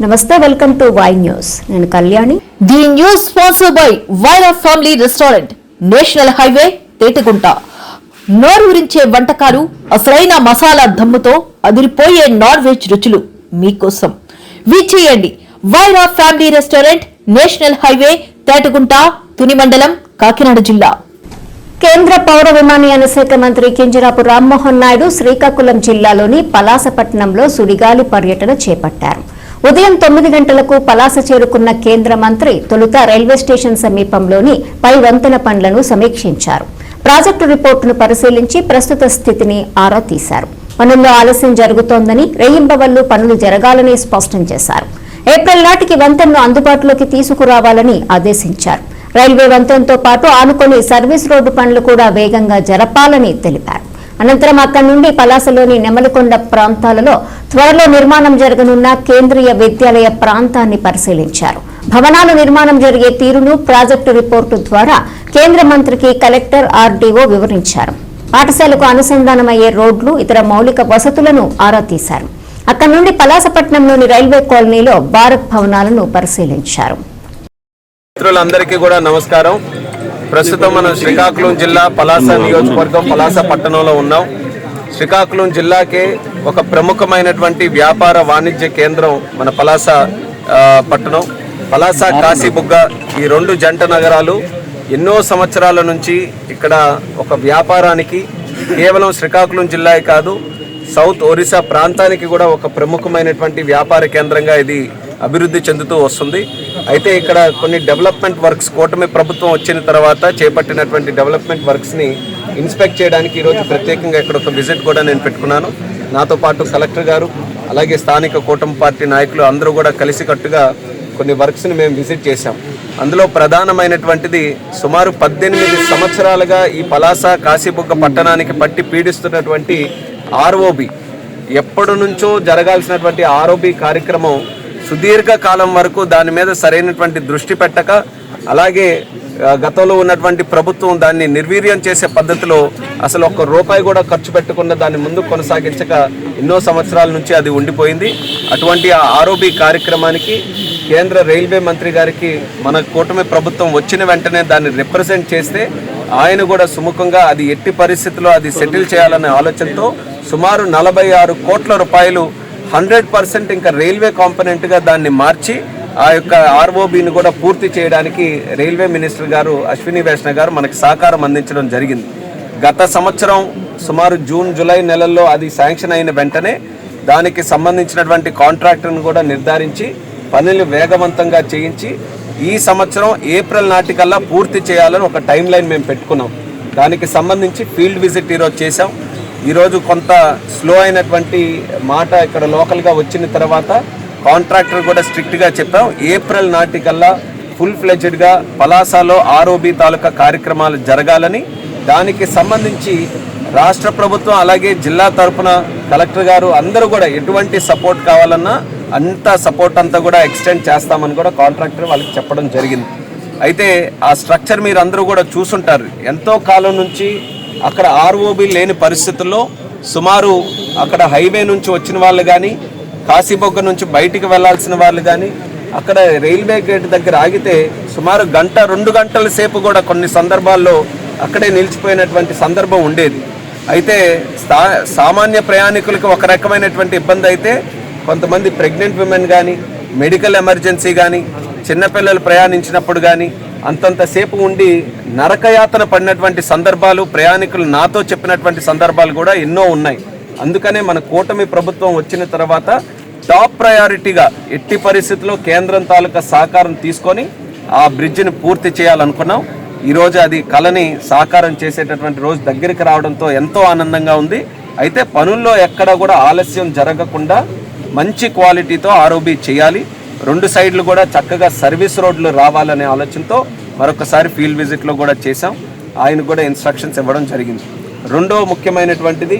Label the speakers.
Speaker 1: నమస్తే, welcome to Y news. నేను Kalyani.
Speaker 2: The news sponsored by Wyra family restaurant, national highway, Tetagunta. నోరూరించే వంటకాలు, అసలైన మసాలా దమ్ముతో అదిరిపోయే నాన్ వెజ్ రుచులు మీకోసం. విచ్చేయండి Wyra family restaurant, national highway, Tetagunta, Tuni మండలం, కాకినాడ జిల్లా.
Speaker 1: కేంద్ర పౌర విమానయాన శాఖ మంత్రి కింజరాపు రామ్మోహన్ నాయుడు శ్రీకాకుళం జిల్లాలోని పలాసపట్నంలో సుడిగాలి పర్యటన చేపట్టారు. ఉదయం 9 గంటలకు పలాస చేరుకున్న కేంద్ర మంత్రి తొలుత రైల్వే స్టేషన్ సమీపంలోని పై వంతెన పనులను సమీక్షించారు. ప్రాజెక్టు రిపోర్టును పరిశీలించి ప్రస్తుత స్థితిని ఆరా తీశారు. పనుల్లో ఆలస్యం జరుగుతోందని, రేయింబవళ్లు పనులు జరగాలని స్పష్టం చేశారు. ఏప్రిల్ నాటికి వంతెనను అందుబాటులోకి తీసుకురావాలని ఆదేశించారు. రైల్వే వంతెనతో పాటు ఆనుకొని సర్వీస్ రోడ్డు పనులు కూడా వేగంగా జరపాలని తెలిపారు. అనంతరం అక్కడి నుండి పలాసలోని నెమలికొండ ప్రాంతాలలో త్వరలో నిర్మాణం జరగనున్న కేంద్రీయ విద్యాలయ ప్రాంతాన్ని పరిశీలించారు. భవనాలు నిర్మాణం జరిగే తీరును ప్రాజెక్టు రిపోర్టు ద్వారా కేంద్ర మంత్రికి కలెక్టర్, ఆర్డీఓ వివరించారు. పాఠశాలకు అనుసంధానమయ్యే రోడ్లు, ఇతర మౌలిక వసతులను ఆరా తీశారు. అక్కడి నుండి పలాసపట్నంలోని రైల్వే కాలనీలో భారత్ భవనాలను పరిశీలించారు.
Speaker 3: మిత్రులందరికీ కూడా నమస్కారం. ప్రస్తుతం మనం శ్రీకాకుళం జిల్లా పలాస నియోజకవర్గం పలాస పట్టణంలో ఉన్నాం. శ్రీకాకుళం జిల్లాకే ఒక ప్రముఖమైనటువంటి వ్యాపార వాణిజ్య కేంద్రం మన పలాస పట్టణం. పలాస, కాశీబుగ్గ, ఈ 2 జంట నగరాలు ఎన్నో సంవత్సరాల నుంచి ఇక్కడ ఒక వ్యాపారానికి, కేవలం శ్రీకాకుళం జిల్లా కాదు, సౌత్ ఒరిస్సా ప్రాంతానికి కూడా ఒక ప్రముఖమైనటువంటి వ్యాపార కేంద్రంగా ఇది అభివృద్ధి చెందుతూ వస్తుంది. అయితే ఇక్కడ కొన్ని డెవలప్మెంట్ వర్క్స్, కూటమి ప్రభుత్వం వచ్చిన తర్వాత చేపట్టినటువంటి డెవలప్మెంట్ వర్క్స్ని ఇన్స్పెక్ట్ చేయడానికి ఈరోజు ప్రత్యేకంగా ఇక్కడ ఒక విజిట్ కూడా నేను పెట్టుకున్నాను. నాతో పాటు కలెక్టర్ గారు, అలాగే స్థానిక కూటమి పార్టీ నాయకులు అందరూ కూడా కలిసికట్టుగా కొన్ని వర్క్స్ని మేము విజిట్ చేశాం. అందులో ప్రధానమైనటువంటిది సుమారు 18 సంవత్సరాలుగా ఈ పలాస, కాశీబుగ్గ పట్టణానికి పట్టి పీడిస్తున్నటువంటి ఆర్ఓబి, ఎప్పటి నుంచో జరగాల్సినటువంటి ఆర్ఓబి కార్యక్రమం సుదీర్ఘ కాలం వరకు దాని మీద సరైనటువంటి దృష్టి పెట్టక, అలాగే గతంలో ఉన్నటువంటి ప్రభుత్వం దాన్ని నిర్వీర్యం చేసే పద్ధతిలో అసలు ₹1 కూడా ఖర్చు పెట్టకుండా దాన్ని ముందుకు కొనసాగించక ఎన్నో సంవత్సరాల నుంచి అది ఉండిపోయింది. అటువంటి ఆ ఆర్ఓబి కార్యక్రమానికి కేంద్ర రైల్వే మంత్రి గారికి మన కూటమి ప్రభుత్వం వచ్చిన వెంటనే దాన్ని రిప్రజెంట్ చేస్తే ఆయన కూడా సుముఖంగా అది ఎట్టి పరిస్థితుల్లో అది సెటిల్ చేయాలనే ఆలోచనతో సుమారు ₹46 కోట్ల 100% ఇంకా రైల్వే కాంపోనెంట్గా దాన్ని మార్చి ఆ యొక్క ఆర్ఓబిని కూడా పూర్తి చేయడానికి రైల్వే మినిస్టర్ గారు అశ్విని వైష్ణవ్ గారు మనకి సహకారం అందించడం జరిగింది. గత సంవత్సరం సుమారు జూన్, జూలై నెలల్లో అది శాంక్షన్ అయిన వెంటనే దానికి సంబంధించినటువంటి కాంట్రాక్టర్ను కూడా నిర్ధారించి పనులు వేగవంతంగా చేయించి ఈ సంవత్సరం ఏప్రిల్ నాటికల్లా పూర్తి చేయాలని ఒక టైం లైన్ మేము పెట్టుకున్నాం. దానికి సంబంధించి ఫీల్డ్ విజిట్ ఈరోజు చేసాం. ఈరోజు కొంత స్లో అయినటువంటి మాట ఇక్కడ లోకల్గా వచ్చిన తర్వాత కాంట్రాక్టర్ కూడా స్ట్రిక్ట్గా చెప్పాం, ఏప్రిల్ నాటికల్లా ఫుల్ ఫ్లెడ్జ్డ్గా పలాసలో ఆర్ఓబి తాలూకా కార్యక్రమాలు జరగాలని. దానికి సంబంధించి రాష్ట్ర ప్రభుత్వం అలాగే జిల్లా తరఫున కలెక్టర్ గారు అందరూ కూడా ఎటువంటి సపోర్ట్ కావాలన్నా అంత సపోర్ట్ అంతా కూడా ఎక్స్టెండ్ చేస్తామని కూడా కాంట్రాక్టర్ వాళ్ళకి చెప్పడం జరిగింది. అయితే ఆ స్ట్రక్చర్ మీరు అందరూ కూడా చూసుంటారు. ఎంతో కాలం నుంచి అక్కడ ఆర్ఓబి లేని పరిస్థితుల్లో సుమారు అక్కడ హైవే నుంచి వచ్చిన వాళ్ళు కానీ, కాశీబొగ్గ నుంచి బయటికి వెళ్లాల్సిన వాళ్ళు కానీ అక్కడ రైల్వే గేట్ దగ్గర ఆగితే సుమారు 1-2 గంటల సేపు కూడా కొన్ని సందర్భాల్లో అక్కడే నిలిచిపోయినటువంటి సందర్భం ఉండేది. అయితే సామాన్య ప్రయాణికులకు ఒక రకమైనటువంటి ఇబ్బంది అయితే, కొంతమంది ప్రెగ్నెంట్ విమెన్ కానీ, మెడికల్ ఎమర్జెన్సీ కానీ, చిన్నపిల్లలు ప్రయాణించినప్పుడు కానీ అంతంతసేపు ఉండి నరకయాతన పడినటువంటి సందర్భాలు ప్రయాణికులు నాతో చెప్పినటువంటి సందర్భాలు కూడా ఎన్నో ఉన్నాయి. అందుకనే మన కూటమి ప్రభుత్వం వచ్చిన తర్వాత టాప్ ప్రయారిటీగా ఎట్టి పరిస్థితుల్లో కేంద్రం తాలూకా సహకారం తీసుకొని ఆ బ్రిడ్జిని పూర్తి చేయాలనుకున్నాం. ఈరోజు అది కళని సాకారం చేసేటటువంటి రోజు దగ్గరికి రావడంతో ఎంతో ఆనందంగా ఉంది. అయితే పనుల్లో ఎక్కడ కూడా ఆలస్యం జరగకుండా మంచి క్వాలిటీతో ఆర్ఓబి చేయాలి. 2 సైడ్లు కూడా చక్కగా సర్వీస్ రోడ్లు రావాలనే ఆలోచనతో మరొకసారి ఫీల్డ్ విజిట్లో కూడా చేశాం. ఆయన కూడా ఇన్స్ట్రక్షన్స్ ఇవ్వడం జరిగింది. రెండో ముఖ్యమైనటువంటిది